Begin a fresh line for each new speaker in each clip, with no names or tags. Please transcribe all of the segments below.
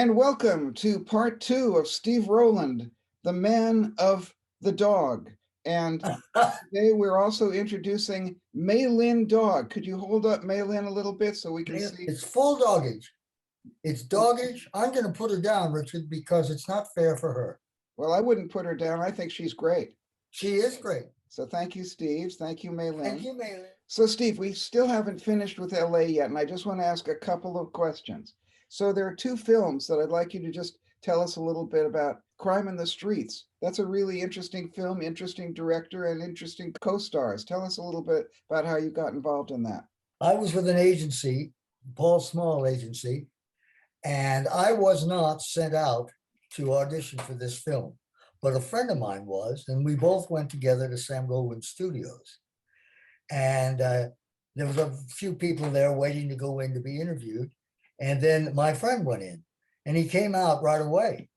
And welcome to part two of Steve Rowland, the man of the dog. And today we're also introducing Maylin Dog. Could you hold up Maylin a little bit so we can see?
It's full doggage. It's doggish. I'm going to put her down, Richard, because it's not fair for her.
Well, I wouldn't put her down. I think she's great.
She is great.
So thank you, Steve. Thank you, Maylin.
Thank you, Maylin.
So, Steve, we still haven't finished with LA yet, and I just want to ask a couple of questions. So there are two films that I'd like you to just tell us a little bit about. Crime in the Streets. That's a really interesting film, interesting director, and interesting co-stars. Tell us a little bit about how you got involved in that.
I was with an agency, Paul Small Agency, and I was not sent out to audition for this film, but a friend of mine was, and we both went together to Sam Goldwyn Studios. And there was a few people there waiting to go in to be interviewed. And then my friend went in, and he came out right away.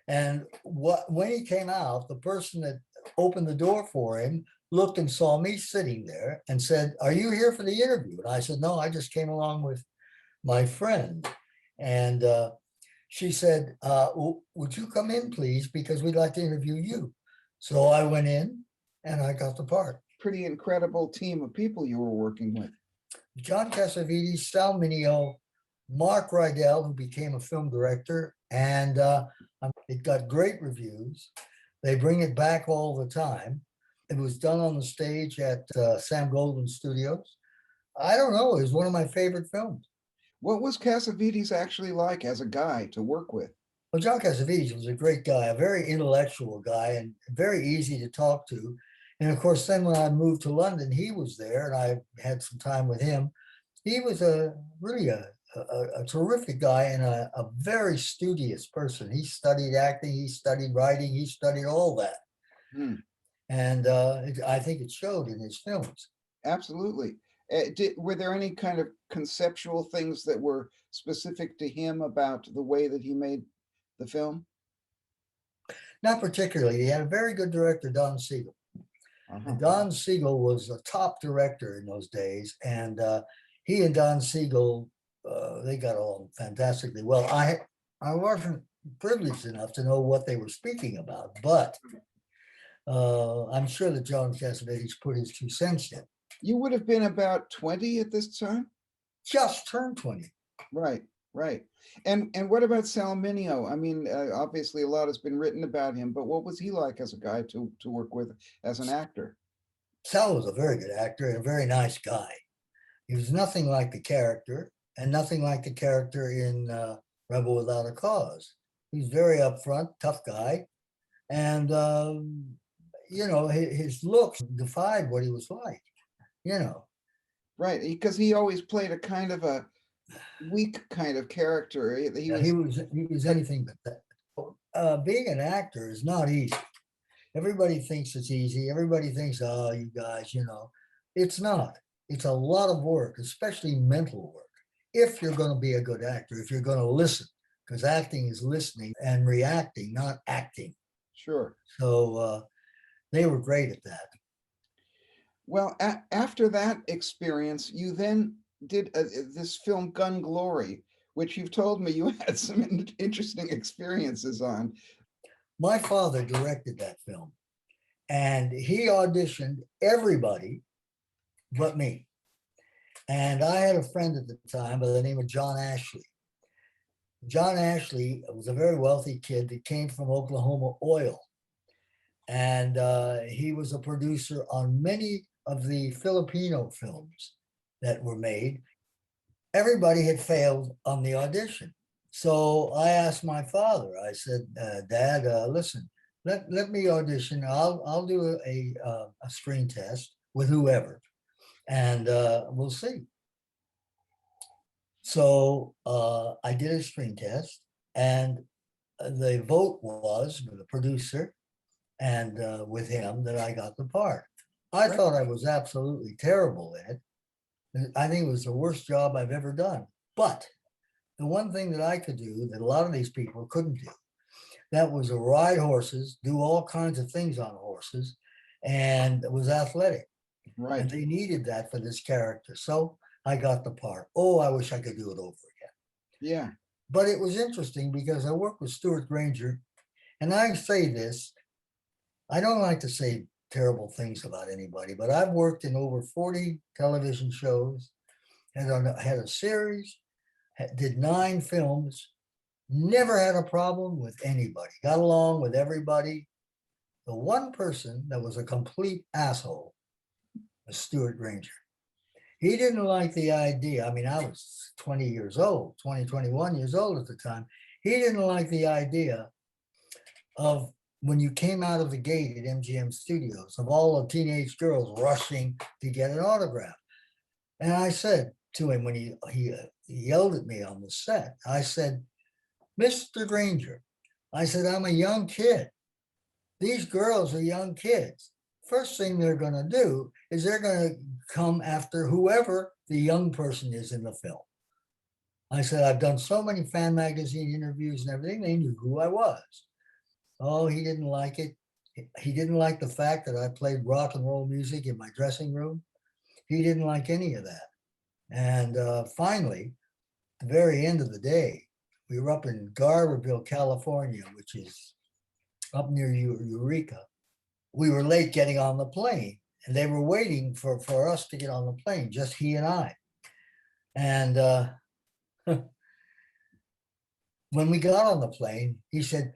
And when he came out, the person that opened the door for him looked and saw me sitting there and said, "Are you here for the interview?" And I said, "No, I just came along with my friend." And she said, "Would you come in, please? Because we'd like to interview you." So I went in and I got the part.
Pretty incredible team of people you were working with.
John Cassavetes, Sal Mineo, Mark Rydell, who became a film director, and it got great reviews. They bring it back all the time. It was done on the stage at Sam Goldwyn Studios. I don't know, it was one of my favorite films.
What was Cassavetes actually like as a guy to work with?
Well, John Cassavetes was a great guy, a very intellectual guy, and very easy to talk to. And of course, then when I moved to London, he was there, and I had some time with him. He was really a terrific guy and a very studious person. He studied acting, he studied writing, he studied all that. And I think it showed in his films.
Absolutely. Were there any kind of conceptual things that were specific to him about the way that he made the film?
Not particularly. He had a very good director, Don Siegel. And Don Siegel was a top director in those days. And he and Don Siegel, they got along fantastically well. I wasn't privileged enough to know what they were speaking about, but I'm sure that John Cassavetes put his 2 cents in.
You would have been about 20 at this time?
Just turned 20.
Right, right. And what about Sal Mineo? I mean, obviously a lot has been written about him, but what was he like as a guy to work with as an actor?
Sal was a very good actor and a very nice guy. He was nothing like the character, and nothing like the character in Rebel Without a Cause. He's very upfront, tough guy. And, you know, his looks defied what he was like, you know.
Right, because he always played a kind of a weak kind of character.
He was anything but that. Being an actor is not easy. Everybody thinks it's easy. Everybody thinks, oh, you guys, you know. It's not. It's a lot of work, especially mental work. If you're going to be a good actor, if you're going to listen, because acting is listening and reacting, not acting.
Sure.
So they were great at that.
Well, after that experience, you then did this film Gun Glory, which you've told me you had some interesting experiences on.
My father directed that film, and he auditioned everybody but me. And I had a friend at the time by the name of John Ashley. John Ashley was a very wealthy kid that came from Oklahoma Oil. And he was a producer on many of the Filipino films that were made. Everybody had failed on the audition. So I asked my father, I said, Dad, listen, let me audition. I'll do a screen test with whoever, and we'll see. So I did a screen test, and the vote was with the producer and with him that I got the part. I thought I was absolutely terrible at it. I think it was the worst job I've ever done. But the one thing that I could do that a lot of these people couldn't do, that was to ride horses, do all kinds of things on horses, and was athletic.
Right.
And they needed that for this character. So I got the part. Oh, I wish I could do it over again.
Yeah.
But it was interesting because I worked with Stuart Granger, and I say this, I don't like to say terrible things about anybody, but I've worked in over 40 television shows, had a series, did 9 films, never had a problem with anybody, got along with everybody. The one person that was a complete asshole was Stuart Granger. He didn't like the idea. I mean, I was 20 years old, 20, 21 years old at the time. He didn't like the idea of when you came out of the gate at MGM Studios, of all the teenage girls rushing to get an autograph. And I said to him when he yelled at me on the set, I said, Mr. Granger, I said, I'm a young kid. These girls are young kids. First thing they're going to do is they're going to come after whoever the young person is in the film. I said, I've done so many fan magazine interviews and everything. They knew who I was. Oh, he didn't like it. He didn't like the fact that I played rock and roll music in my dressing room. He didn't like any of that. And finally, at the very end of the day, we were up in Garberville, California, which is up near Eureka. We were late getting on the plane, and they were waiting for us to get on the plane, just he and I. And when we got on the plane, he said,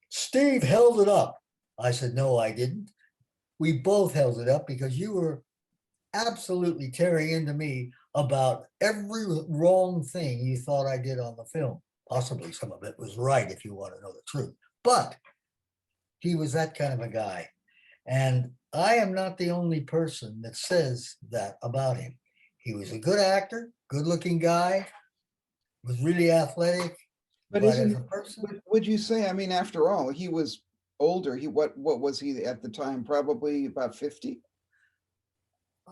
Steve held it up. I said, no, I didn't. We both held it up because you were absolutely tearing into me about every wrong thing you thought I did on the film. Possibly some of it was right if you want to know the truth. But he was that kind of a guy. And I am not the only person that says that about him. He was a good actor, good looking guy, was really athletic.
But
But as
isn't,
a person,
would you say, I mean, after all, he was older. What was he at the time? Probably about 50?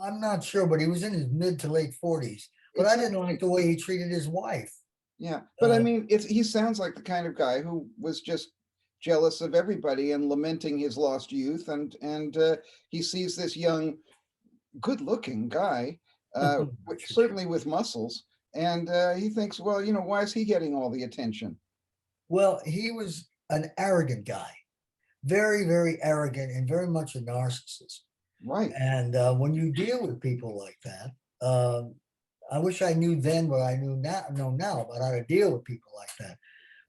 I'm not sure, but he was in his mid to late 40s. But I didn't like
Exactly.
the way he treated his wife.
Yeah. But I
Uh,
mean, he sounds like the kind of guy who was just jealous of everybody and lamenting his lost youth. And he sees this young, good-looking guy, certainly with muscles, and he thinks, well, why is he getting all the attention?
well, he was an arrogant guy, very, very arrogant and very much a narcissist.
Right.
And when you deal with people like that, I wish I knew then what I know now about how to deal with people like that.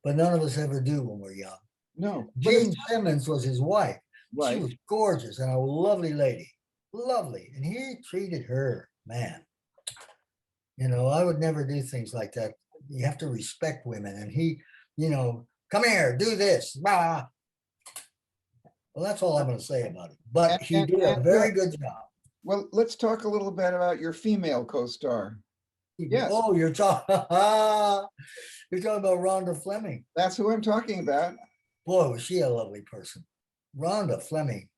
But none of us ever do when we're young.
No, but it's
Jean Simmons was his wife. She
right.
was gorgeous and a lovely lady, lovely. And he treated her, man. I would never do things like that. You have to respect women. And he, come here, do this. Bah. Well, that's all I'm going to say about it.
And,
But he
and,
did
and
a very good job.
well, let's talk a little bit about your female co-star. Yes,
Oh, you're talking. You're talking about Rhonda Fleming.
that's who I'm talking about.
Boy, was she a lovely person. Rhonda Fleming.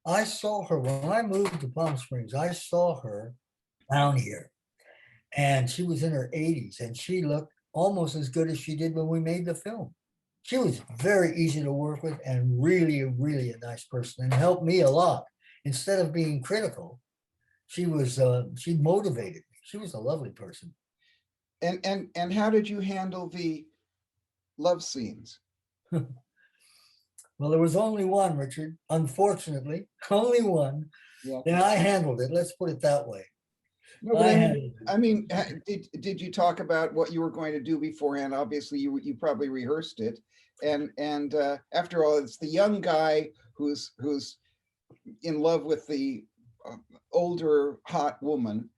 I saw her when I moved to Palm Springs. I saw her down here, and she was in her 80s, and she looked almost as good as she did when we made the film. She was very easy to work with and really, really a nice person, and helped me a lot. Instead of being critical, she motivated me. She was a lovely person.
And how did you handle the love scenes?
Well, there was only one, Richard, unfortunately, only one.
Yeah.
And I handled it. Let's put it that way.
No, but
I
I mean,
handled it.
did you talk about what you were going to do beforehand? Obviously, you probably rehearsed it, and after all, it's the young guy who's in love with the uh, older hot woman.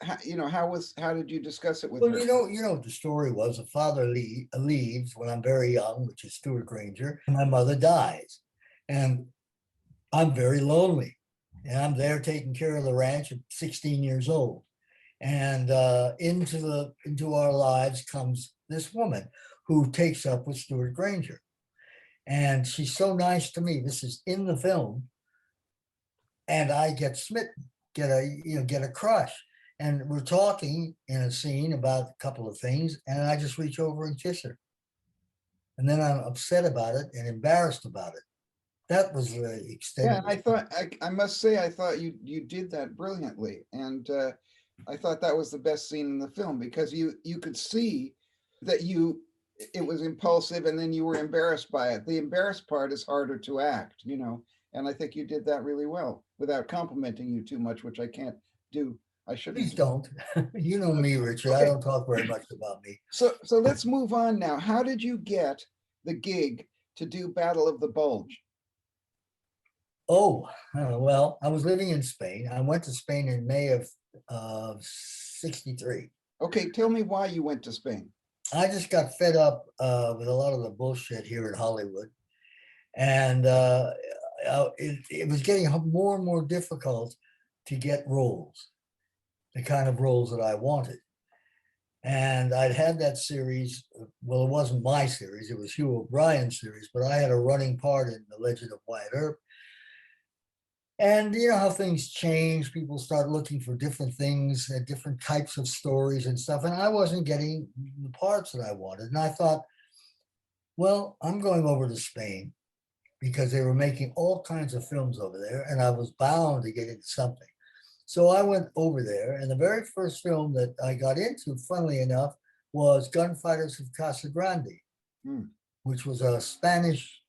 How did you discuss it with
Well,
her?
what the story was. A father leaves when I'm very young, which is Stuart Granger, and my mother dies. And I'm very lonely. And I'm there taking care of the ranch at 16 years old. And into our lives comes this woman who takes up with Stuart Granger. And she's so nice to me. This is in the film. And I get smitten, get a crush. And we're talking in a scene about a couple of things, and I just reach over and kiss her. And then I'm upset about it and embarrassed about it. That was the extent
Yeah,
of
and I
it.
thought I must say I thought you did that brilliantly, and I thought that was the best scene in the film because you could see that you it was impulsive and then you were embarrassed by it. The embarrassed part is harder to act, and I think you did that really well without complimenting you too much, which I can't do. I shouldn't
Please
do.
don't. You know me, Richard. I
Okay.
don't talk very much about me.
So let's move on now. How did you get the gig to do Battle of the Bulge?
Oh, well, I was living in Spain. I went to Spain in May of 63.
Okay, tell me why you went to Spain.
I just got fed up with a lot of the bullshit here in Hollywood. And it was getting more and more difficult to get roles, the kind of roles that I wanted. And I'd had that series. Well, it wasn't my series, it was Hugh O'Brien's series, but I had a running part in The Legend of Wyatt Earp. And you know how things change, people start looking for different things, different types of stories and stuff. And I wasn't getting the parts that I wanted. And I thought, well, I'm going over to Spain because they were making all kinds of films over there, and I was bound to get into something. So I went over there, and the very first film that I got into, funnily enough, was Gunfighters of Casa Grande, which was a Spanish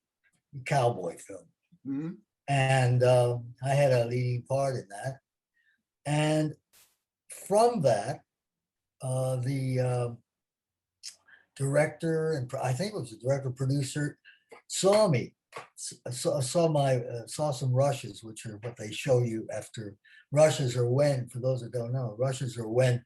cowboy film.
Mm-hmm.
And I had a leading part in that. And from that, the director, and I think it was the director producer, saw me, saw some rushes, which are what they show you after. Rushes are when, for those that don't know, rushes are when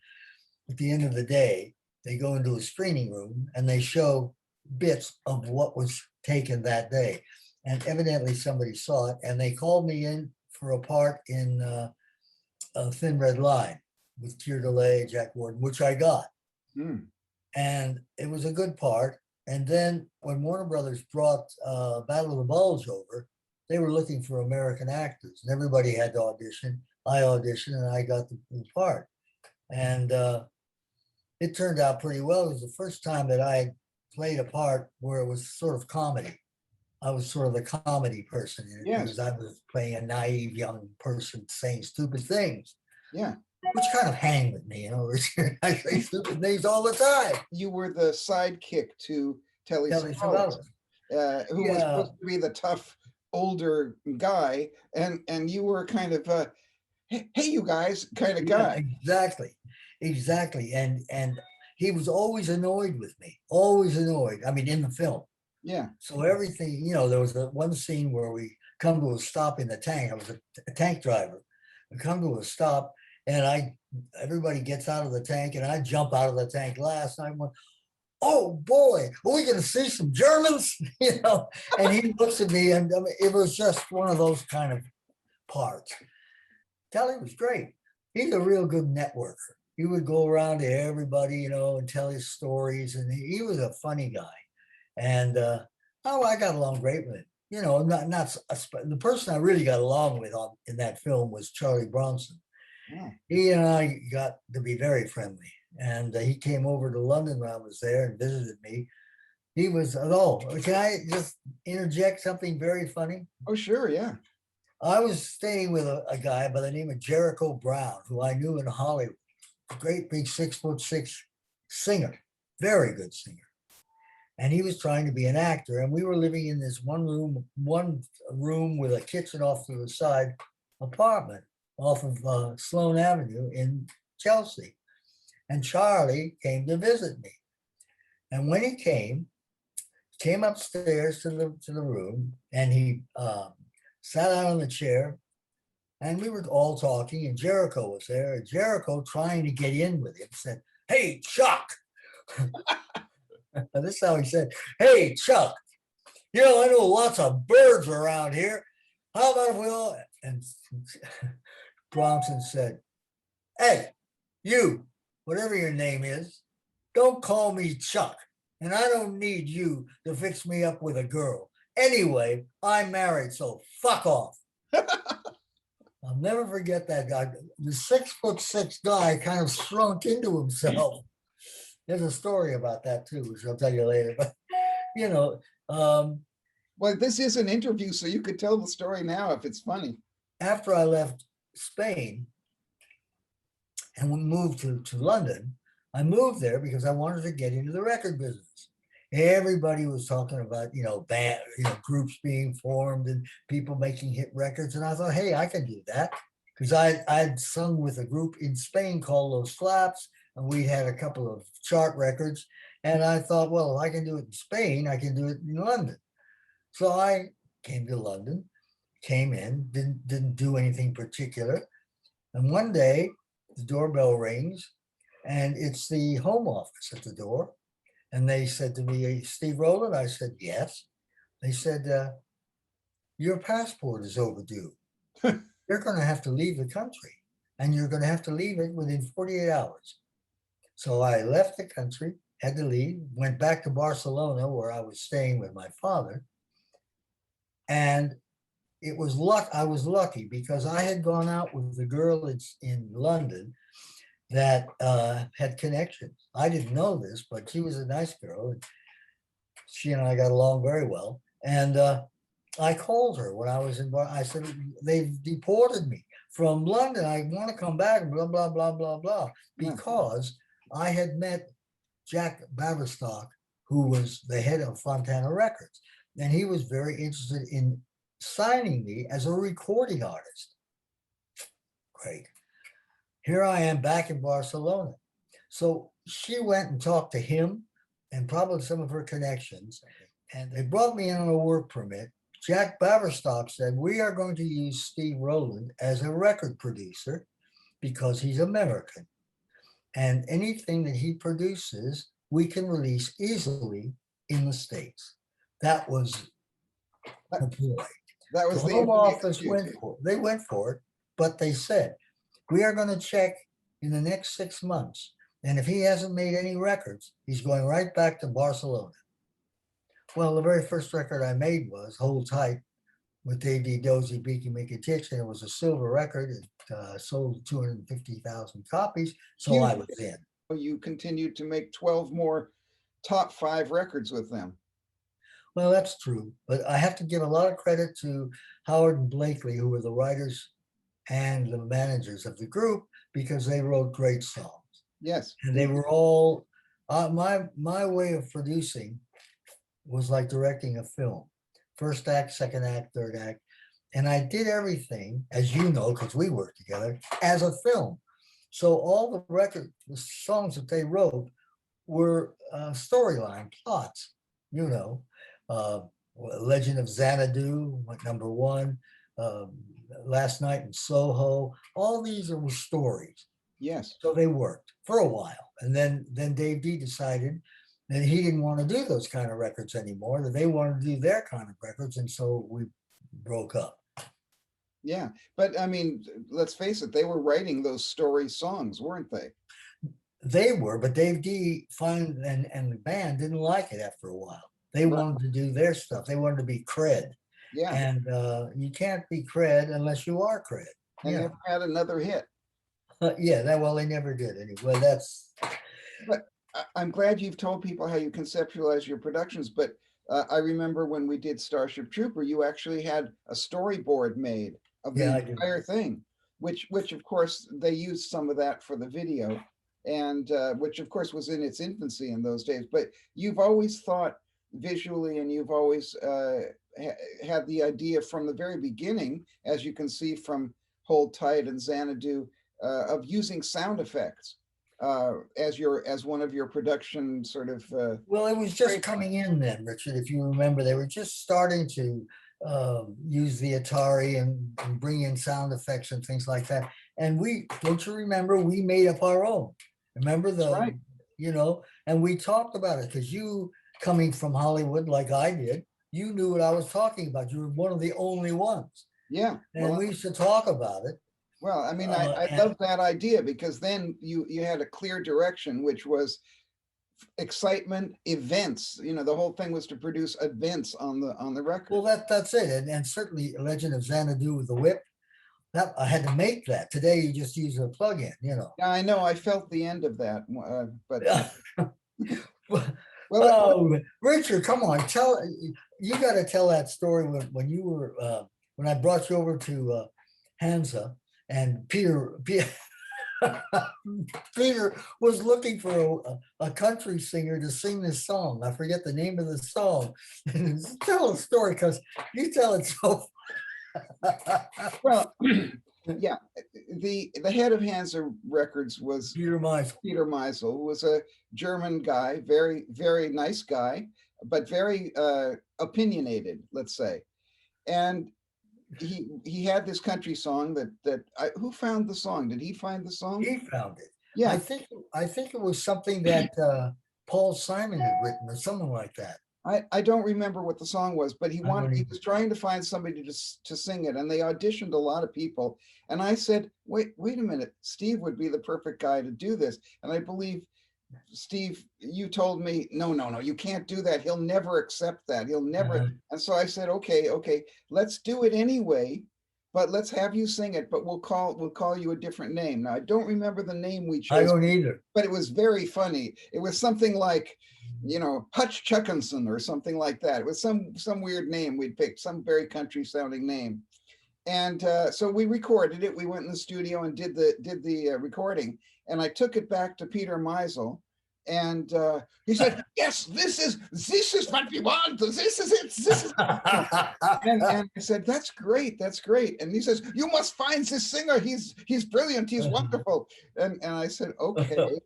at the end of the day, they go into a screening room and they show bits of what was taken that day. And evidently somebody saw it, and they called me in for a part in a Thin Red Line with Keir Delay, Jack Warden, which I got. And it was a good part. And then when Warner Brothers brought Battle of the Bulge over, they were looking for American actors, and everybody had to audition. I auditioned, and I got the part. And it turned out pretty well. It was the first time that I played a part where it was sort of comedy. I was sort of the comedy person in it,
Yes.
because I was playing a naive young person saying stupid things.
Yeah.
Which kind of hang with me, I say stupid things all the time.
You were the sidekick to Telly Savalas, who was supposed to be the tough older guy, and you were kind of hey, you guys kind of guy.
Exactly. And he was always annoyed with me, always annoyed. I mean, in the film.
Yeah.
So everything, there was one scene where we come to a stop in the tank. I was a tank driver. We come to a stop, and everybody gets out of the tank, and I jump out of the tank last. And I went, oh boy, are we going to see some Germans? And he looks at me, and it was just one of those kind of parts. Telly was great. He's a real good networker. He would go around to everybody, and tell his stories, and he was a funny guy. And I got along great with him. The person I really got along with in that film was Charlie Bronson. Yeah. He and I got to be very friendly, and he came over to London when I was there and visited me. He was, can I just interject something very funny?
Oh, sure, yeah.
I was staying with a guy by the name of Jericho Brown, who I knew in Hollywood, a great big 6'6" singer, very good singer. And he was trying to be an actor, and we were living in this one room with a kitchen off to the side apartment off of Sloane Avenue in Chelsea. And Charlie came to visit me. And when he came upstairs to the room, and he sat down on the chair, and we were all talking, and Jericho was there. And Jericho, trying to get in with him, said, "Hey, Chuck." This is how he said, "Hey, Chuck, I know lots of birds around here. How about if we all..." And Bronson said, "Hey, you, whatever your name is, don't call me Chuck. And I don't need you to fix me up with a girl. Anyway, I'm married, so fuck off." I'll never forget that guy. The 6'6" guy kind of shrunk into himself. There's a story about that too, which I'll tell you later. But
well, this is an interview, so you could tell the story now if it's funny.
After I left Spain and we moved to London, I moved there because I wanted to get into the record business. Everybody was talking about, band, groups being formed and people making hit records. And I thought, hey, I can do that. Because I'd sung with a group in Spain called Los Flaps, and we had a couple of chart records. And I thought, well, if I can do it in Spain, I can do it in London. So I came to London, came in, didn't do anything particular. And one day the doorbell rings and it's the home office at the door. And they said to me, "Hey, Steve Rowland?" I said, "Yes." They said, "Your passport is overdue. You're going to have to leave the country and you're going to have to leave it within 48 hours. So I left the country, had to leave, went back to Barcelona where I was staying with my father. And it was luck. I was lucky because I had gone out with a girl in London that had connections. I didn't know this, but she was a nice girl. And she and I got along very well. And I called her when I was in Bar. I said, "They've deported me from London. I want to come back, blah, blah, blah, blah, blah." Because I had met Jack Baverstock, who was the head of Fontana Records. And he was very interested in signing me as a recording artist. Great. Here I am back in Barcelona. So she went and talked to him and probably some of her connections. And they brought me in on a work permit. Jack Baverstock said, "We are going to use Steve Rowland as a record producer because he's American. And anything that he produces, we can release easily in the States." That was the point.
That was
The
the
home office
excuse.
went for it, but they said, "We are going to check in the next 6 months. And if he hasn't made any records, he's going right back to Barcelona." Well, the very first record I made was Hold Tight with Dave D. Dozy, Beaky, Mickey Titch, and it was a silver record. It sold 250,000 copies, so I was in.
You continued to make 12 more top 5 records with them.
Well, that's true, but I have to give a lot of credit to Howard and Blakely, who were the writers and the managers of the group, because they wrote great songs.
Yes.
And they were all, my way of producing was like directing a film. First act, second act, third act. And I did everything, as you know, because we worked together, as a film. So all the songs that they wrote were storyline plots, Legend of Xanadu, #1, Last Night in Soho. All these were stories.
Yes.
So they worked for a while. And then Dave D decided that he didn't want to do those kind of records anymore, that they wanted to do their kind of records. And so we broke up.
Yeah. But I mean, let's face it, they were writing those story songs, weren't they?
They were, but Dave D and the band didn't like it after a while. They wanted to do their stuff. They wanted to be cred.
Yeah.
And you can't be cred unless you are cred.
And never had another hit.
Yeah, they never did anyway.
But I'm glad you've told people how you conceptualize your productions. But I remember when we did Starship Trooper, you actually had a storyboard made of the entire thing, which of course they used some of that for the video, and which of course was in its infancy in those days. But you've always thought visually, and you've always had the idea from the very beginning, as you can see from Hold Tight and Xanadu, of using sound effects as one of your production sort of.
Well, it was just coming in then, Richard. If you remember, they were just starting to use the Atari and bring in sound effects and things like that. And don't you remember, we made up our own. Remember and we talked about it because you, coming from Hollywood like I did, you knew what I was talking about. You were one of the only ones.
Yeah.
And we used to talk about it.
Well, I mean, I love that idea because then you had a clear direction, which was excitement, events. The whole thing was to produce events on the record.
Well, that's it. And certainly Legend of Xanadu with the whip, that I had to make that. Today you just use a plug-in,
Yeah, I know. I felt the end of that, but
Richard, come on, you got to tell that story when you were when I brought you over to Hansa and Peter Peter was looking for a country singer to sing this song. I forget the name of the song. Tell a story, because you tell it so.
Well, yeah, the head of Hansa Records was
Peter Meisel.
Peter Meisel, who was a German guy, very, very nice guy, but very opinionated, let's say. And he had this country song who found the song? Did he find the song?
He found it.
Yeah,
I think it was something that Paul Simon had written or something like that.
I don't remember what the song was, but he
I don't
he
either.
was trying to find somebody to sing it, and they auditioned a lot of people. And I said, wait a minute, Steve would be the perfect guy to do this. And I believe, Steve, you told me, no, you can't do that. He'll never accept that. He'll never.
Uh-huh.
And so I said, okay, let's do it anyway, but let's have you sing it, but we'll call you a different name. Now, I don't remember the name we
I
chose,
don't either.
but it was very funny. It was something like, Hutch Chuckinson or something like that. It was some weird name we'd picked, some very country sounding name. And so we recorded it. We went in the studio and did the recording. And I took it back to Peter Meisel, and he said, "Yes, this is what we want. This is it. This is." And I said, "That's great. That's great." And he says, "You must find this singer. He's brilliant. He's wonderful." And I said, "Okay."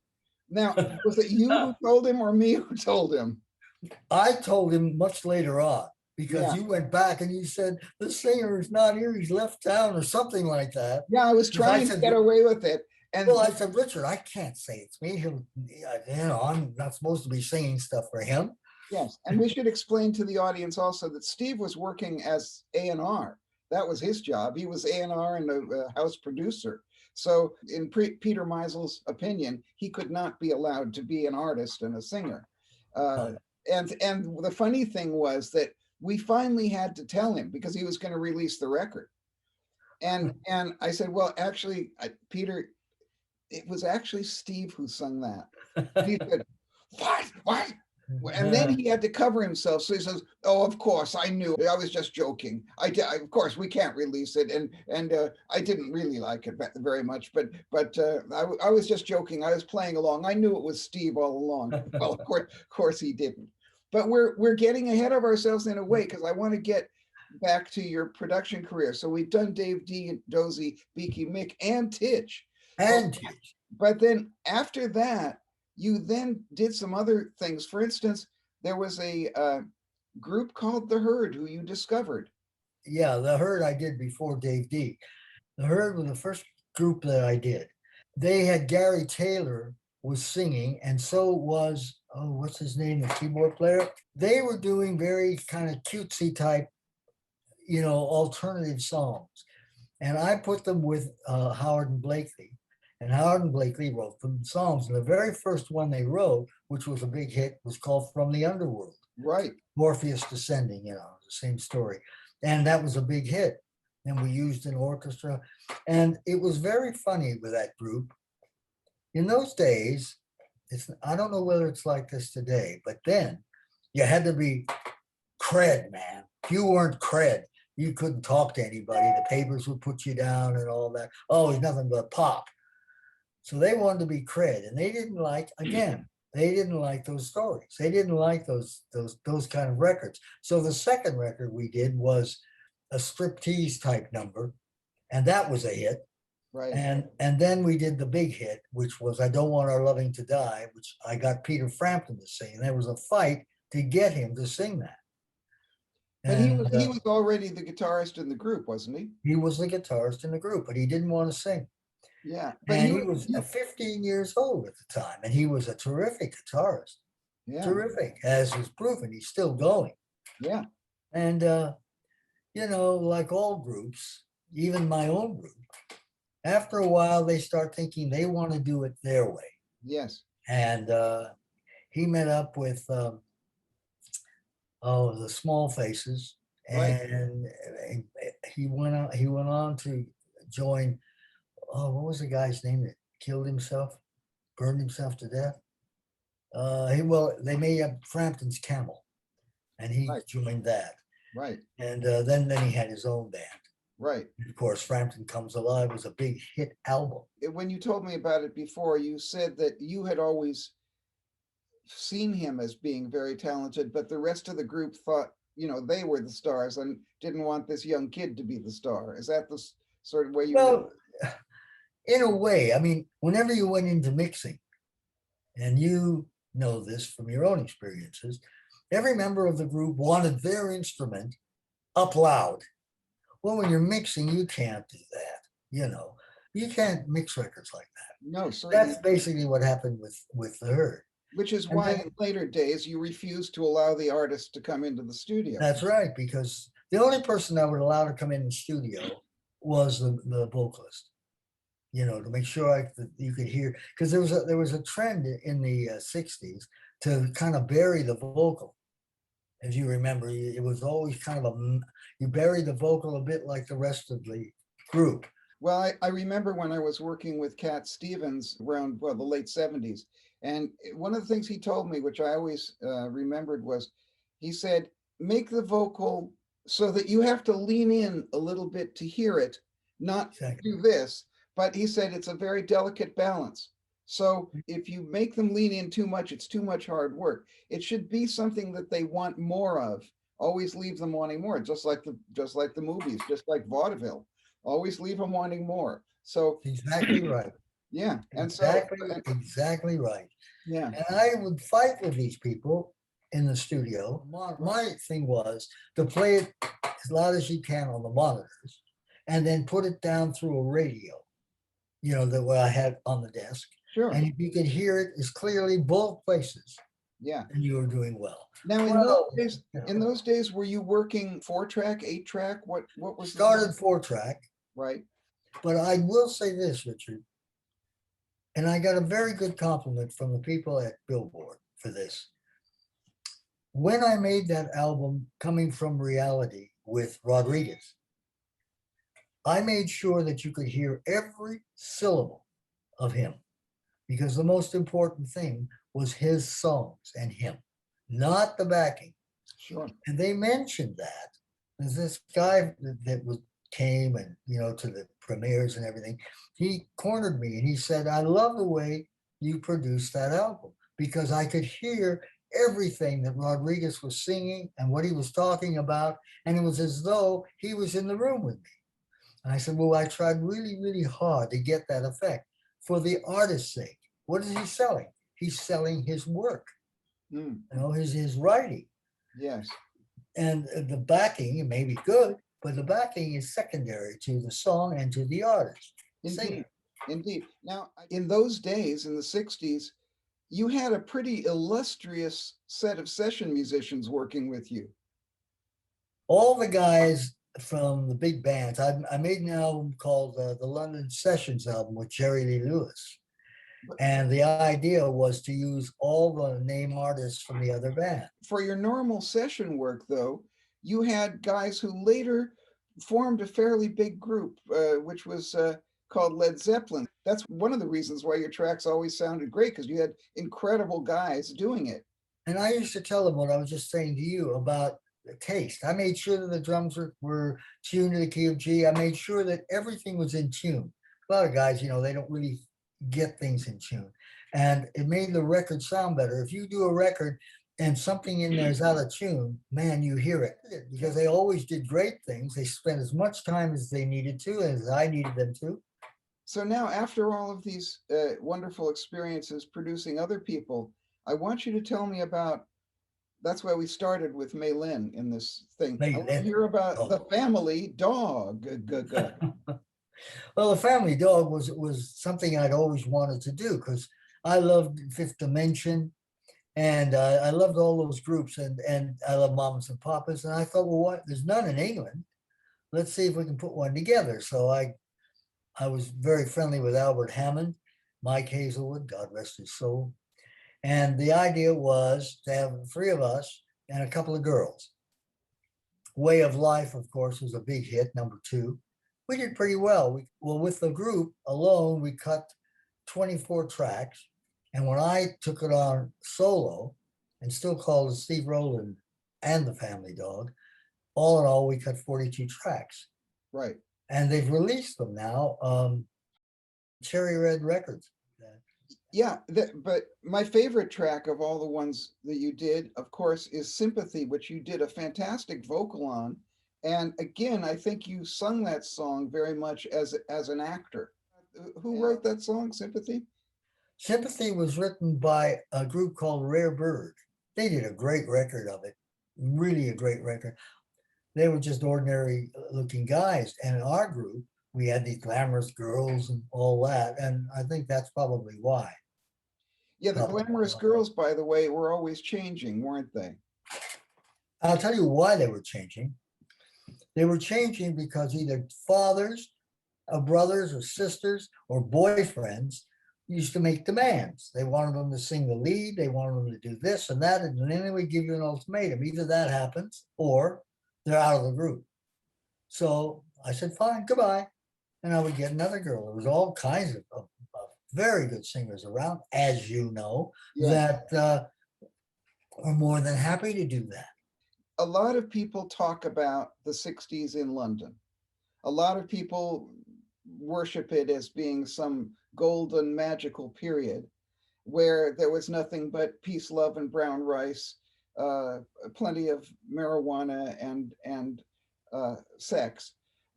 Now, was it you who told him or me who told him?
I told him much later on, because
Yeah.
you went back and you said, the singer is not here, he's left town or something like that.
Yeah, I was
'Cause I
trying to
said,
get away with it. And
well, I said, Richard, I can't say it's me. I'm not supposed to be singing stuff for him.
yes, and we should explain to the audience also that Steve was working as A&R. That was his job. He was A&R and a house producer. So in Peter Meisel's opinion, he could not be allowed to be an artist and a singer. And the funny thing was that we finally had to tell him, because he was going to release the record. And I said, well, actually, Peter, it was actually Steve who sung that. And he said, what? And then he had to cover himself. So he says, "Oh, of course, I knew. I was just joking. Of course, we can't release it, and I didn't really like it very much. But I was just joking. I was playing along. I knew it was Steve all along." Well, of course, he didn't. But we're getting ahead of ourselves in a way, because I want to get back to your production career. So we've done Dave D, Dozy, Beaky, Mick, and Titch.
And
But then after that, you then did some other things. For instance, there was a group called The Herd who you discovered.
yeah, the Herd I did before Dave D. The Herd was the first group that I did. They had Gary Taylor was singing, and so was, what's his name, the keyboard player. They were doing very kind of cutesy type, alternative songs. And I put them with Howard and Blakely. And Howard and Blakely wrote them songs. And the very first one they wrote, which was a big hit, was called From the Underworld.
Right.
Morpheus Descending, the same story. And that was a big hit. And we used an orchestra. And it was very funny with that group. In those days, I don't know whether it's like this today, but then you had to be cred, man. If you weren't cred, you couldn't talk to anybody. The papers would put you down and all that. Oh, he's nothing but pop. So they wanted to be cred, and they didn't like those stories. They didn't like those kind of records. So the second record we did was a striptease type number, and that was a hit.
Right.
And then we did the big hit, which was I Don't Want Our Loving to Die, which I got Peter Frampton to sing. And there was a fight to get him to sing that.
But he was already the guitarist in the group, wasn't he?
He was the guitarist in the group, but he didn't want to sing.
Yeah.
But he was 15 years old at the time, and he was a terrific guitarist.
Yeah.
Terrific, as is proven. He's still going.
Yeah.
And, like all groups, even my own group, after a while, they start thinking they want to do it their way.
Yes.
And he met up with, the Small Faces, and right. he went on to join, what was the guy's name that killed himself, burned himself to death? They made up Frampton's Camel, and he joined that.
Right.
And then he had his own band.
right.
Of course, Frampton Comes Alive was a big hit album.
When you told me about it before, you said that you had always seen him as being very talented, but the rest of the group thought, they were the stars and didn't want this young kid to be the star. Is that the sort of way you were?
Well, in a way, I mean, whenever you went into mixing, and you know this from your own experiences, every member of the group wanted their instrument up loud. Well, when you're mixing, you can't do that. You can't mix records like that.
No, certainly.
That's basically what happened with the Herd.
Which is
And
why
then,
in later days you refused to allow the artist to come into the studio.
that's right, because the only person that would allow to come in the studio was the vocalist. To make sure that you could hear, because there was a trend in the '60s to kind of bury the vocal. If you remember, it was always kind of you bury the vocal a bit like the rest of the group.
Well, I remember when I was working with Cat Stevens around, well, the late 70s. And one of the things he told me, which I always remembered, was he said, make the vocal so that you have to lean in a little bit to hear it, not
Exactly.
do this. But he said it's a very delicate balance. So if you make them lean in too much, it's too much hard work. It should be something that they want more of. Always leave them wanting more, just like the movies, just like vaudeville. Always leave them wanting more. So
Exactly right.
yeah, and
Exactly right.
yeah,
And I would fight with these people in the studio. My thing was to play it as loud as you can on the monitors and then put it down through a radio, the way I had on the desk.
sure,
And if you could hear it as clearly both places,
yeah.
and you were doing well.
Now
Well,
in those days, were you working 4-track, 8-track? What was
started 4-track,
right?
but I will say this, Richard, and I got a very good compliment from the people at Billboard for this. When I made that album, Coming from Reality, with Rodriguez, I made sure that you could hear every syllable of him, because the most important thing was his songs and him, not the backing.
Sure.
And they mentioned that. There's this guy that came and, to the premieres and everything. He cornered me and he said, I love the way you produced that album, because I could hear everything that Rodriguez was singing and what he was talking about. And it was as though he was in the room with me. And I said, well, I tried really, really hard to get that effect for the artist's sake. What is he selling? He's selling his work, his writing.
Yes.
And the backing may be good, but the backing is secondary to the song and to the artist.
Indeed. Indeed. Now, in those days, in the 60s, you had a pretty illustrious set of session musicians working with you.
All the guys from the big bands. I made an album called the London Sessions album with Jerry Lee Lewis. And the idea was to use all the name artists from the other band.
For your normal session work, though, you had guys who later formed a fairly big group, which was called Led Zeppelin. That's one of the reasons why your tracks always sounded great, because you had incredible guys doing it.
And I used to tell them what I was just saying to you about the taste. I made sure that the drums were tuned to the key of G. I made sure that everything was in tune. A lot of guys, they don't really get things in tune. And it made the record sound better. If you do a record and something in there is out of tune, man, you hear it, because they always did great things. They spent as much time as they needed to, as I needed them to.
So now, after all of these wonderful experiences producing other people, I want you to tell me about, that's why we started with Mei Lin in this thing. I want to hear about the family dog.
Well, the family dog was something I'd always wanted to do, because I loved Fifth Dimension, and I loved all those groups, and I love Mamas and Papas, and I thought, well, what? There's none in England. Let's see if we can put one together. So I was very friendly with Albert Hammond, Mike Hazelwood, God rest his soul, and the idea was to have 3 of us and a couple of girls. Way of Life, of course, was a big hit, number 2. We did pretty well. With the group alone, we cut 24 tracks. And when I took it on solo and still called it Steve Rowland and the Family Dog, all in all, we cut 42 tracks.
Right.
and they've released them now. Cherry Red Records.
Yeah, but my favorite track of all the ones that you did, of course, is Sympathy, which you did a fantastic vocal on. And again, I think you sung that song very much as an actor. Who wrote that song, Sympathy?
Sympathy was written by a group called Rare Bird. They did a great record of it, really a great record. They were just ordinary looking guys. And in our group, we had these glamorous girls and all that. And I think that's probably why.
Yeah, the glamorous girls, by the way, were always changing, weren't they?
I'll tell you why they were changing. They were changing because either fathers or brothers or sisters or boyfriends used to make demands. They wanted them to sing the lead. They wanted them to do this and that. And then they would give you an ultimatum. Either that happens or they're out of the group. So I said, fine, goodbye. And I would get another girl. There was all kinds of very good singers around, as you know,
Yeah.
that are more than happy to do that.
A lot of people talk about the 60s in London. A lot of people worship it as being some golden magical period where there was nothing but peace, love, and brown rice, plenty of marijuana and sex.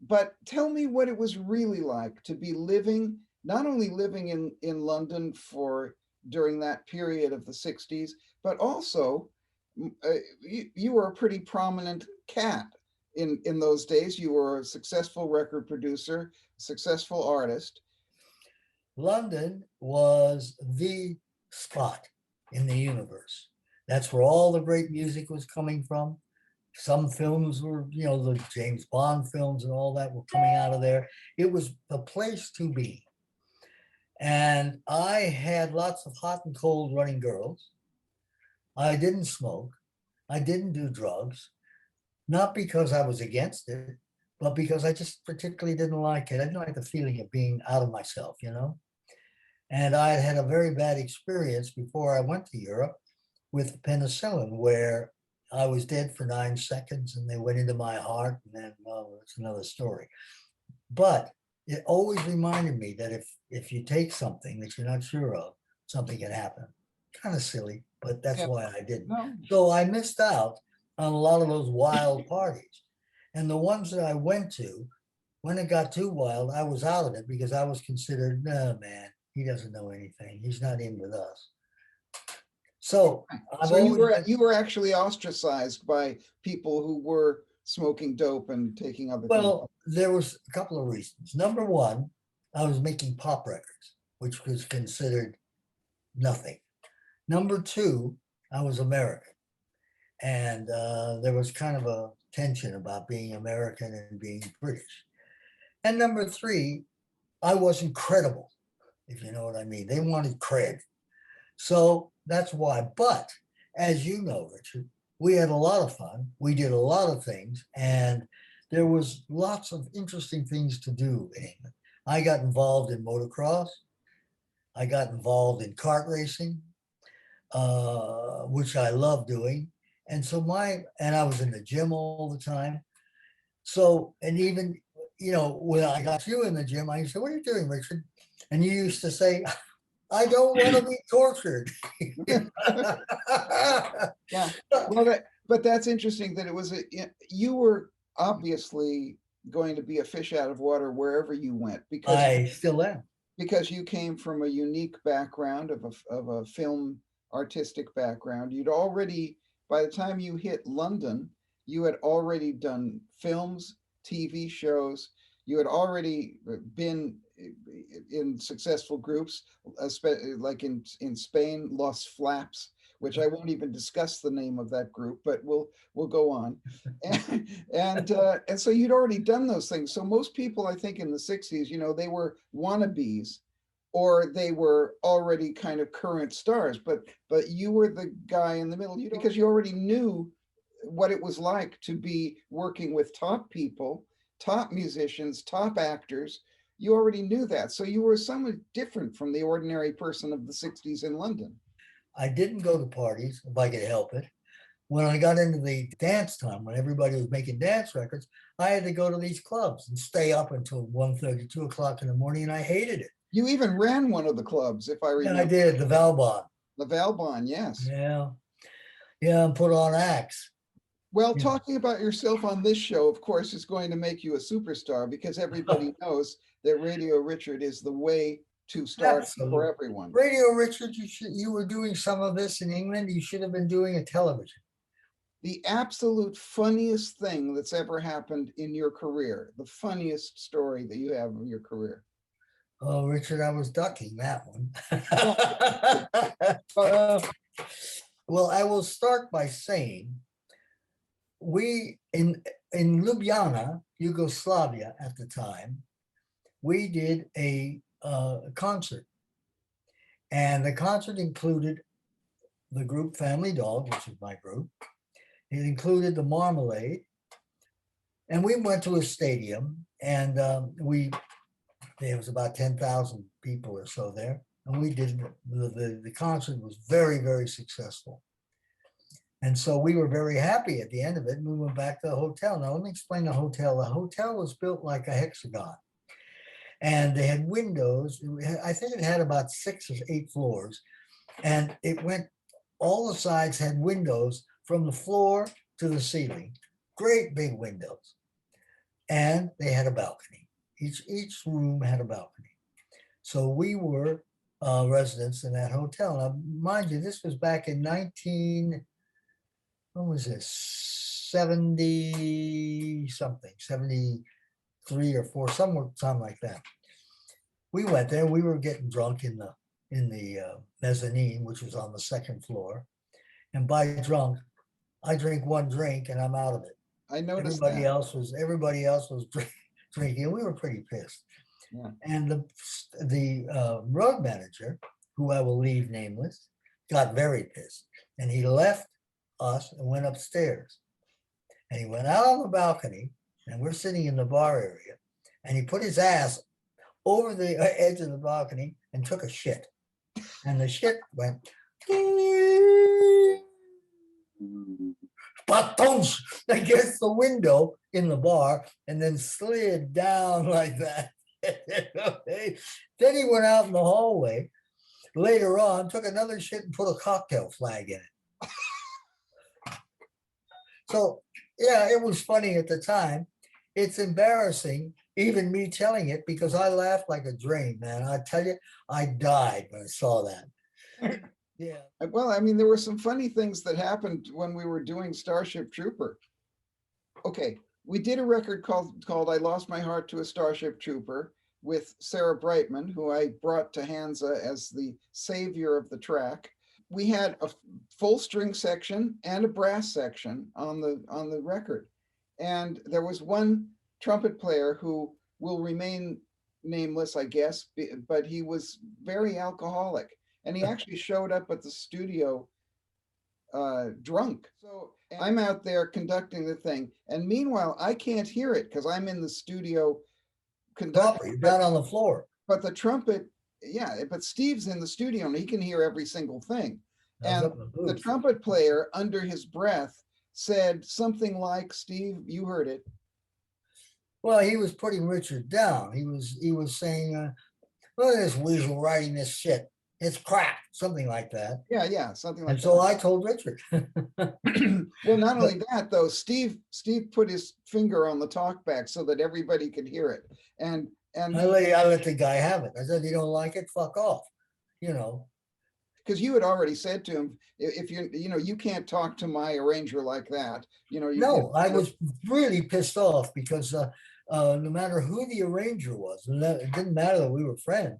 But tell me what it was really like to be living, not only living in London for during that period of the 60s, but also you were a pretty prominent cat in those days. You were a successful record producer, successful artist.
London was the spot in the universe. That's where all the great music was coming from. Some films were, the James Bond films and all that were coming out of there. It was the place to be. And I had lots of hot and cold running girls. I didn't smoke. I didn't do drugs, not because I was against it, but because I just particularly didn't like it. I didn't like the feeling of being out of myself, And I had a very bad experience before I went to Europe with penicillin, where I was dead for 9 seconds and they went into my heart. And then, well, it's another story. But it always reminded me that if you take something that you're not sure of, something can happen. Kind of silly, but that's
Yeah.
why I didn't.
No.
So I missed out on a lot of those wild parties. And the ones that I went to, when it got too wild, I was out of it because I was considered, no, man, he doesn't know anything. He's not in with us. So
you were actually ostracized by people who were smoking dope and taking other things.
Well, there was a couple of reasons. Number one, I was making pop records, which was considered nothing. Number two, I was American. And there was kind of a tension about being American and being British. And number three, I wasn't credible, if you know what I mean. They wanted cred. So that's why. But as you know, Richard, we had a lot of fun. We did a lot of things. And there was lots of interesting things to do in England. I got involved in motocross. I got involved in kart racing, which I love doing. And so and I was in the gym all the time. So, and even, when I got you in the gym, I used to say, what are you doing, Richard? And you used to say, I don't want to be tortured.
Yeah. Well, but that's interesting that it was, you were obviously going to be a fish out of water wherever you went because
I still am.
Because you came from a unique background of a film artistic background. You'd already, by the time you hit London, you had already done films, TV shows. You had already been in successful groups, like in Spain, Los Flaps, which I won't even discuss the name of that group, but we'll go on. And so you'd already done those things. So most people, I think, in the 60s, they were wannabes, or they were already kind of current stars, but you were the guy in the middle because you already knew what it was like to be working with top people, top musicians, top actors. You already knew that. So you were somewhat different from the ordinary person of the 60s in London.
I didn't go to parties if I could help it. when I got into the dance time, when everybody was making dance records, I had to go to these clubs and stay up until 1:30, 2 o'clock in the morning, and I hated it.
You even ran one of the clubs, if I
And I
remember.
did the Valbon.
The Valbon, yes.
Yeah. Yeah, and put on acts.
Well,
Yeah.
talking about yourself on this show, of course, is going to make you a superstar because everybody knows that Radio Richard is the way to start for
Absolutely.
everyone.
Radio Richard, you were doing some of this in England. You should have been doing a television.
The absolute funniest thing that's ever happened in your career, the funniest story that you have of your career.
Oh, Richard, I was ducking that one. Well, I will start by saying we in Ljubljana, Yugoslavia at the time, we did a concert, and the concert included the group Family Dog, which is my group. It included the Marmalade, and we went to a stadium, and there was about 10,000 people or so there, and we did the concert was very, very successful. And so we were very happy at the end of it, and we went back to the hotel. Now, let me explain the hotel. The hotel was built like a hexagon, and they had windows. I think it had about 6 or 8 floors, and it went, all the sides had windows from the floor to the ceiling, great big windows. And they had a balcony. Each room had a balcony. So we were residents in that hotel. Now, mind you, this was back in when was this? 70 something, 73 or 4, somewhere, something like that. We went there, we were getting drunk in the mezzanine, which was on the second floor. And by drunk, I drink one drink and I'm out of it.
I noticed
Everybody
that.
everybody else was drinking. We were pretty pissed.
Yeah.
And the road manager, who I will leave nameless, got very pissed, and he left us and went upstairs. And he went out on the balcony, and we're sitting in the bar area, and he put his ass over the edge of the balcony and took a shit. And the shit went against the window in the bar and then slid down like that. Then he went out in the hallway later on, took another shit and put a cocktail flag in it. So, yeah, it was funny at the time. It's embarrassing, even me telling it, because I laughed like a drain, man. I tell you, I died when I saw that. Yeah.
Well, I mean, there were some funny things that happened when we were doing Starship Trooper. Okay, we did a record called I Lost My Heart to a Starship Trooper with Sarah Brightman, who I brought to Hansa as the savior of the track. We had a full string section and a brass section on the record. And there was one trumpet player who will remain nameless, I guess, but he was very alcoholic. And he actually showed up at the studio drunk. So I'm out there conducting the thing. And meanwhile, I can't hear it because I'm in the studio conducting.
You're down on the floor.
But the trumpet, yeah, but Steve's in the studio and he can hear every single thing. And the trumpet player, under his breath, said something like, Steve, you heard it.
Well, he was putting Richard down. He was saying, look at this weasel writing this shit. It's crap, something like that.
Yeah, something like
that. And so I told Richard.
Well, not only that, though, Steve put his finger on the talkback so that everybody could hear it. And
I let the guy have it. I said, you don't like it, fuck off. You know.
Because you had already said to him, if you can't talk to my arranger like that.
No, I was really pissed off because no matter who the arranger was, and it didn't matter that we were friends.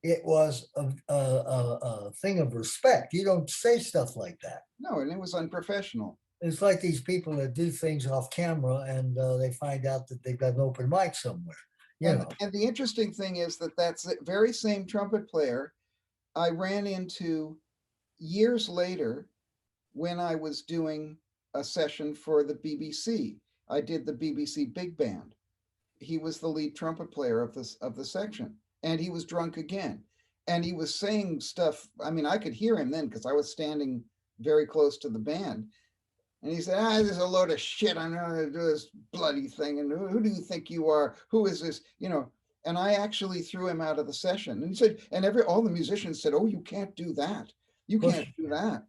It was a thing of respect. You don't say stuff like that.
No, and it was unprofessional.
It's like these people that do things off camera and they find out that they've got an open mic somewhere.
And the interesting thing is that's the very same trumpet player I ran into years later when I was doing a session for the BBC. I did the BBC Big Band. He was the lead trumpet player of the section. And he was drunk again. And he was saying stuff. I mean, I could hear him then because I was standing very close to the band. And he said, "Ah, this is a load of shit. I'm not going to do this bloody thing. And who do you think you are? Who is this? You know." And I actually threw him out of the session. And he said, and all the musicians said, "Oh, you can't do that. You can't
Push.
do that."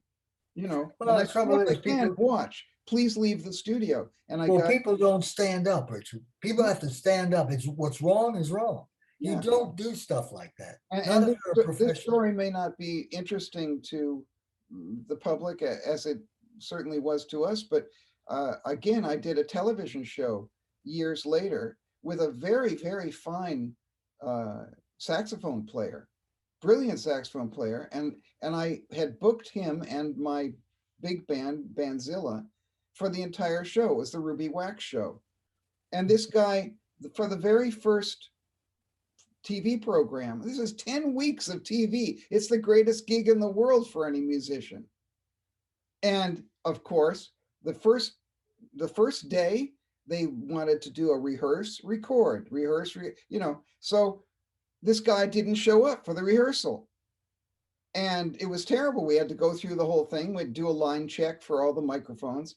You know. And
Well,
I
the
said,
trouble
"Look, I
is
can't
people,
watch. Please leave the studio." And I
well,
got,
people don't stand up, Richard. People have to stand up. It's what's wrong is wrong. You
yeah.
don't do stuff like that. Not
And
if you're a
this
professional.
story may not be interesting to the public as it certainly was to us, but again, I did a television show years later with a very, very fine uh, saxophone player, brilliant saxophone player, and I had booked him and my big band, Bandzilla, for the entire show. It was the Ruby Wax show, and this guy, for the very first TV program. This is 10 weeks of TV. It's the greatest gig in the world for any musician. And of course, the first the first day they wanted to do a rehearse, record, rehearse, you know. So this guy didn't show up for the rehearsal. And it was terrible. We had to go through the whole thing. We'd do a line check for all the microphones,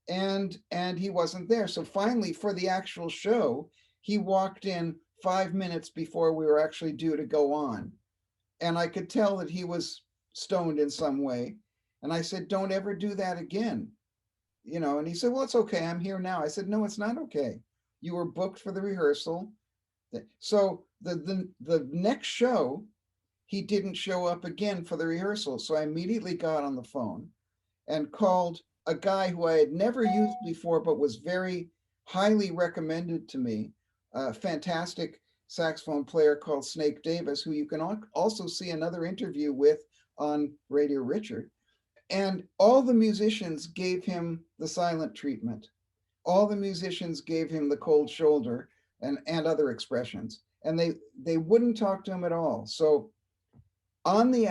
and he wasn't there. So finally, for the actual show, he walked in 5 minutes before we were actually due to go on, and I could tell that he was stoned in some way. And I said, "Don't ever do that again." You know, and he said, "Well, it's okay. I'm here now." I said, "No, it's not okay. You were booked for the rehearsal." So the next show, he didn't show up again for the rehearsal. So I immediately got on the phone and called a guy who I had never used before, but was very highly recommended to me, a fantastic saxophone player called Snake Davis, who you can also see another interview with on Radio Richard. And all the musicians gave him the silent treatment. All the musicians gave him the cold shoulder and other expressions. And they wouldn't talk to him at all. So on the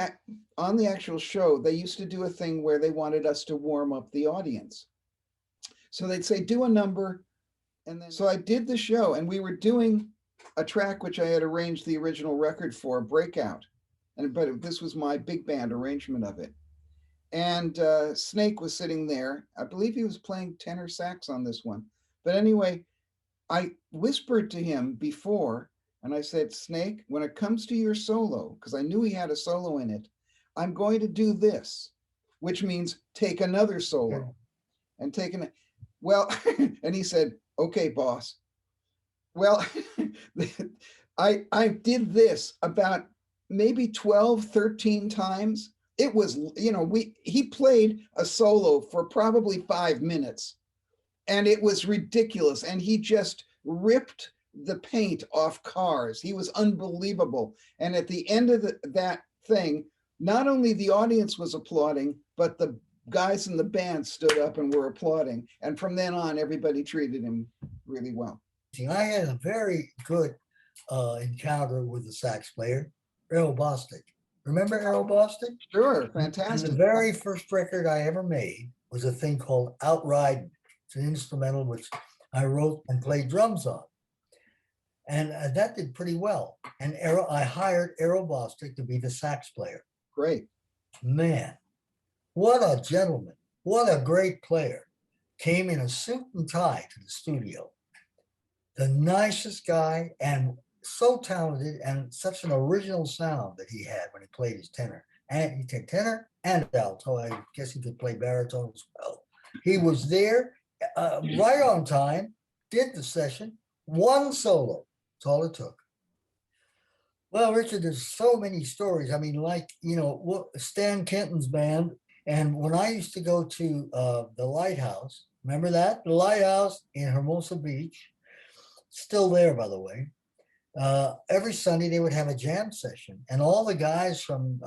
on the actual show, they used to do a thing where they wanted us to warm up the audience. So they'd say, "Do a number," and then so I did the show, and we were doing a track which I had arranged the original record for, Breakout, and but this was my big band arrangement of it. And Snake was sitting there. I believe he was playing tenor sax on this one. But anyway, I whispered to him before, and I said, "Snake, when it comes to your solo," because I knew he had a solo in it, "I'm going to do this," which means take another solo and take an, well, and he said, "Okay, boss." Well, I did this about maybe 12, 13 times. It was, you know, he played a solo for probably 5 minutes, and it was ridiculous. And he just ripped the paint off cars. He was unbelievable. And at the end of that thing, not only the audience was applauding, but the guys in the band stood up and were applauding. And from then on, everybody treated him really well.
I had a very good encounter with the sax player, Errol Bostic. Remember Errol Bostic?
Sure,
And the
fantastic.
very first record I ever made was a thing called Outride. It's an instrumental which I wrote and played drums on. And that did pretty well. And I hired Errol Bostic to be the sax player.
Great.
Man, what a gentleman. What a great player. Came in a suit and tie to the studio. The nicest guy and so talented and such an original sound that he had when he played his tenor. And he did tenor and alto. I guess he could play baritone as well. He was there right on time, did the session, one solo. That's all it took. Well, Richard, there's so many stories. I mean, like, you know, Stan Kenton's band. And when I used to go to the Lighthouse, remember that? The Lighthouse in Hermosa Beach, still there, by the way. Every Sunday they would have a jam session, and all the guys from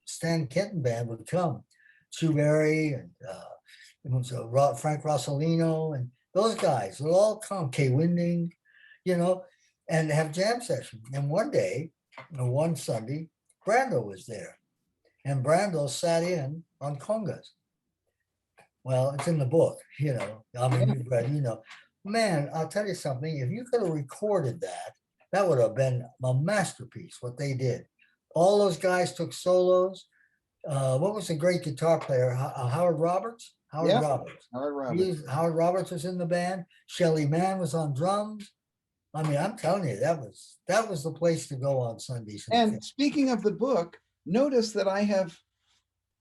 Stan Kenton band would come. Sue Berry and Frank Rossellino, and those guys would all come. Kay Winding, you know, and have jam session. And one day, one Sunday, Brando was there, and Brando sat in on congas. Well, it's in the book, you know. I mean, you've read, you know. Man, I'll tell you something. If you could have recorded that, that would have been a masterpiece, what they did. All those guys took solos. What was the great guitar player? Howard Roberts? Howard
Yeah,
Roberts.
Howard Roberts.
Howard Roberts was in the band. Shelley Mann was on drums. I mean, I'm telling you, that was the place to go on Sundays.
And speaking of the book, notice that I have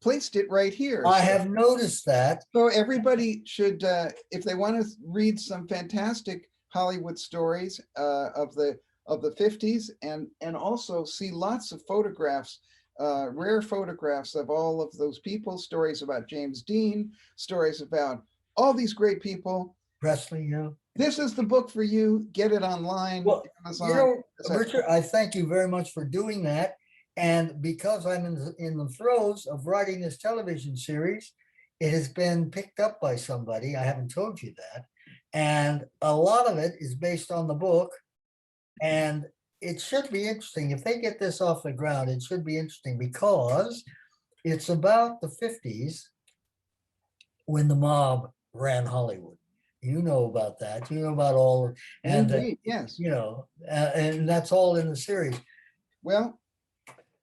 placed it right here.
I have noticed that.
So everybody should, if they want to read some fantastic Hollywood stories of the 50s, and also see lots of photographs, rare photographs of all of those people, stories about James Dean, stories about all these great people.
Presley,
This is the book for you. Get it online.
Well,
Amazon.
Richard, I thank you very much for doing that. And because I'm in the throes of writing this television series, it has been picked up by somebody. I haven't told you that. And a lot of it is based on the book. And it should be interesting. If they get this off the ground, it should be interesting because it's about the 50s when the mob ran Hollywood. You know about that. You know about all, and
Indeed, yes.
And that's all in the series.
Well,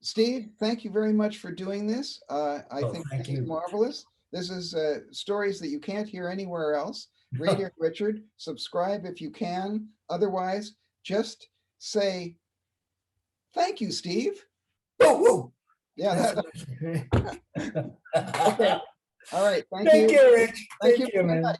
Steve, thank you very much for doing this. I think this is marvelous. This is stories that you can't hear anywhere else. Read it, Richard. Subscribe if you can. Otherwise, just say, thank you, Steve.
Whoa, whoa.
Yeah. Okay. All right. Thank
you.
you,
Rich. Thank you, man.